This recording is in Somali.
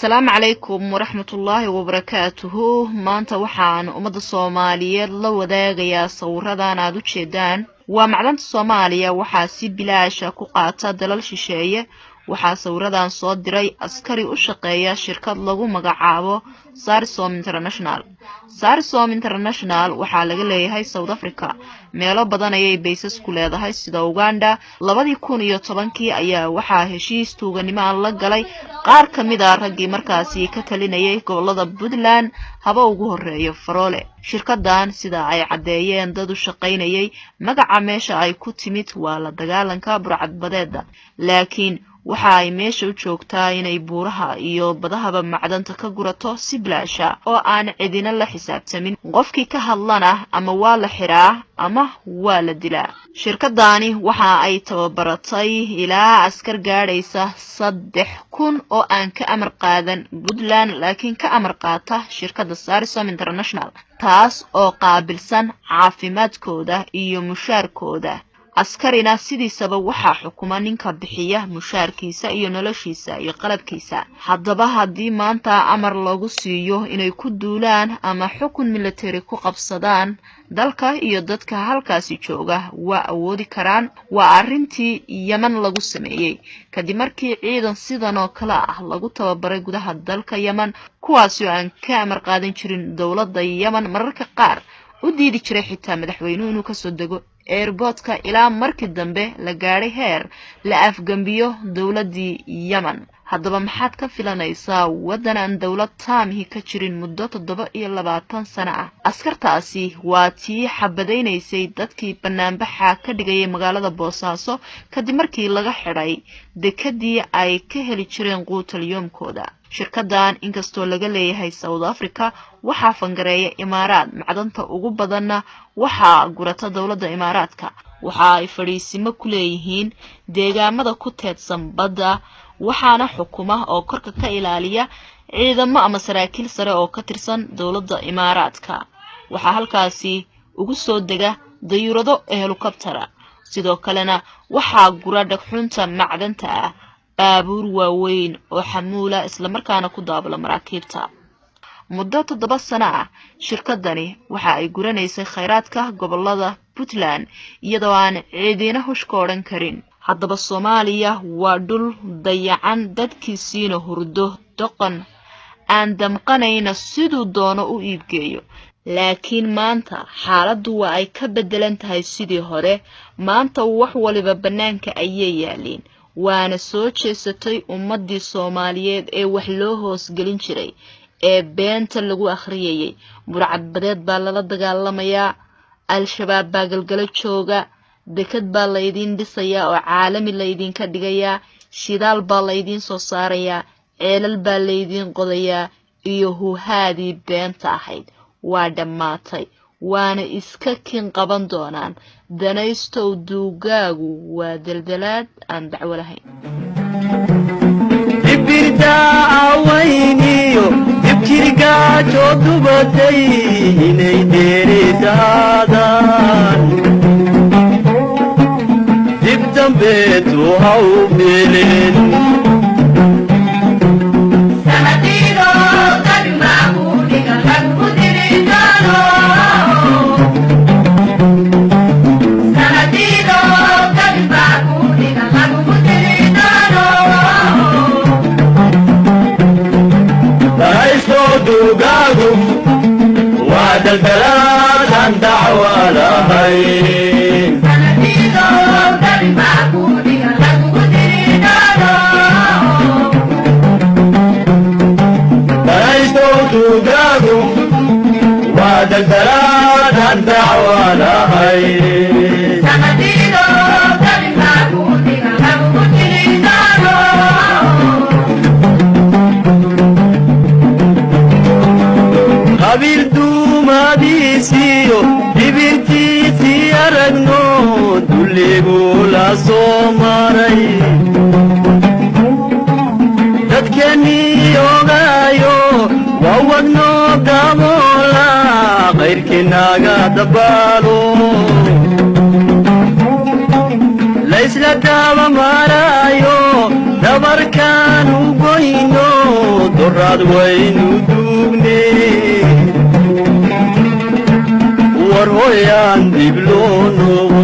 السلام عليكم ورحمة الله وبركاته. maanta waxaan umada Soomaaliyeed la wadaagayaa sawiradan aad u jeedaan. waa macdanta Soomaaliya waxaa si bilaash ah ku qaata dalal shisheeye. waxaa sawiradan soo diray askari u shaqeeya shirkad lagu magacaabo Sarisom International. Sarisom International waxaa laga leeyahay South Africa. meelo badan ayay baysas ku leedahay sida Uganda. 2010 ayaa waxaa heshiis tuuganimo la galay qaar kamid ah raggii markaasi ka talinayay gobolada Puntland haba ugu horeeyo Faroole. shirkadan sida ay cadeeyeen dad u shaqeynayay magaca meesha ay ku timid waa la dagaalanka burcadbadeeda, laakiin waxa ay meesha u joogtaa inay buuraha iyo badahaba macdanta ka gurato si bilaasha oo aan cidina la xisaabtamin. qofkii ka hadlana ama waa la xiraa ama waa la dilaa. shirkadani waxa ay tababaratay ilaa askar gaadhaysa 3000 oo aan ka amar qaadan Puntland laakiin ka amar qaata shirkadda Sarisom International, taas oo qaabilsan caafimaadkooda iyo mushaarkooda. askarina sidiisaba waxaa xukuma ninka bixiya mushaarkiisa iyo noloshiisa iyo qalabkiisa. haddaba haddii maanta amar lagu siiyo inay ku duulaan ama xukun military ku qabsadaan dalka iyo dadka halkaasi jooga waa awoodi karaan. waa arintii Yemen lagu sameeyay kadib markii ciidan sidan oo kale ah lagu tababaray gudaha dalka Yemen, kuwaas oo aan ka amar qaadan jirin dawladda Yemen, mararka qaar u diidi jiray xitaa madaxweynuhu inuu ka soo dego airportka ilaa markii dambe la gaaray heer la afgambiyo dawladii Yemen. haddaba maxaad ka filanaysaa wadan aan dawlad taamihi ka jirin muddo 27 sano ah? askartaasi waa tii xabadeynaysay dadkii banaanbaxa ka dhigay magaalada Boosaaso kadib markii laga xiray dekadii ay ka heli jireen quutal yoomkooda. shirkadan inkastoo laga leeyahay South Africa waxaa fangareeya Imaaraad, macdanta ugu badanna waxaa gurata dawladda Imaaraadka. waxa ay fadhiisimo ku leeyihiin deegaamada ku teedsan badda, waxaana xukuma oo korka ka ilaaliya ciidamo ama saraakiil sare oo ka tirsan dawladda Imaaraadka. waxaa halkaasi ugu soo dega dayuurado helicopter. sidoo kalena waxaa gura dhagxunta macdanta ah baabuur waaweyn oo xamuula isla markaana ku daabula maraakiibta. muddo 7 sano ah shirkadani waxa ay guranaysay kheyraadka gobolada Puntland iyadoo aan ciidina hushkoodan karin. haddaba Soomaaliya waa dhul dayacan, dadkiisiina hurdo doqon aan damqanayna siduu doono u iibgeeyo. laakiin maanta xaaladdu waa ay ka bedelan tahay sidii hore. maanta wax waliba banaanka ayay yaaleen, waana soo jeesatay ummadii Soomaaliyeed ee wax loo hoos gelin jiray ee beenta lagu akhriyay. burcadbadeed baa lala dagaalamayaa, al-shabaab baa galgala jooga, dekad baa la idin dhisaya oo caalami la idin ka dhigaya, shidaal baa la idin soo saaraya, ceelal baa la idin qodaya, iyo huhaadii beenta ahayd waa dhamaatay, waana iska kin qaban doonaan. danaystow duugaagu waa daldalaad aan dacwo lahayn. ibirda awayniyo ibkirga joodubatay inay dheeridaadan dib dambeetu haw meelin دلدلات عن دعوة لهين سنتيدو دل معبودي لك مدريدانو بلايستو توقاقو ودلدلات عن دعوة لهين سنتيدو دل معبودي لك مدريدانو قبيل دوماديسيو دبنتيسي أرقنو دوليبو لا صوماري دادكني يوغايو ووغنو قامولا غير كناغا دبالو ليس لدابا مارايو دبر كانو قوينو در daraad waynu duugne war hooyaan dib loo noqon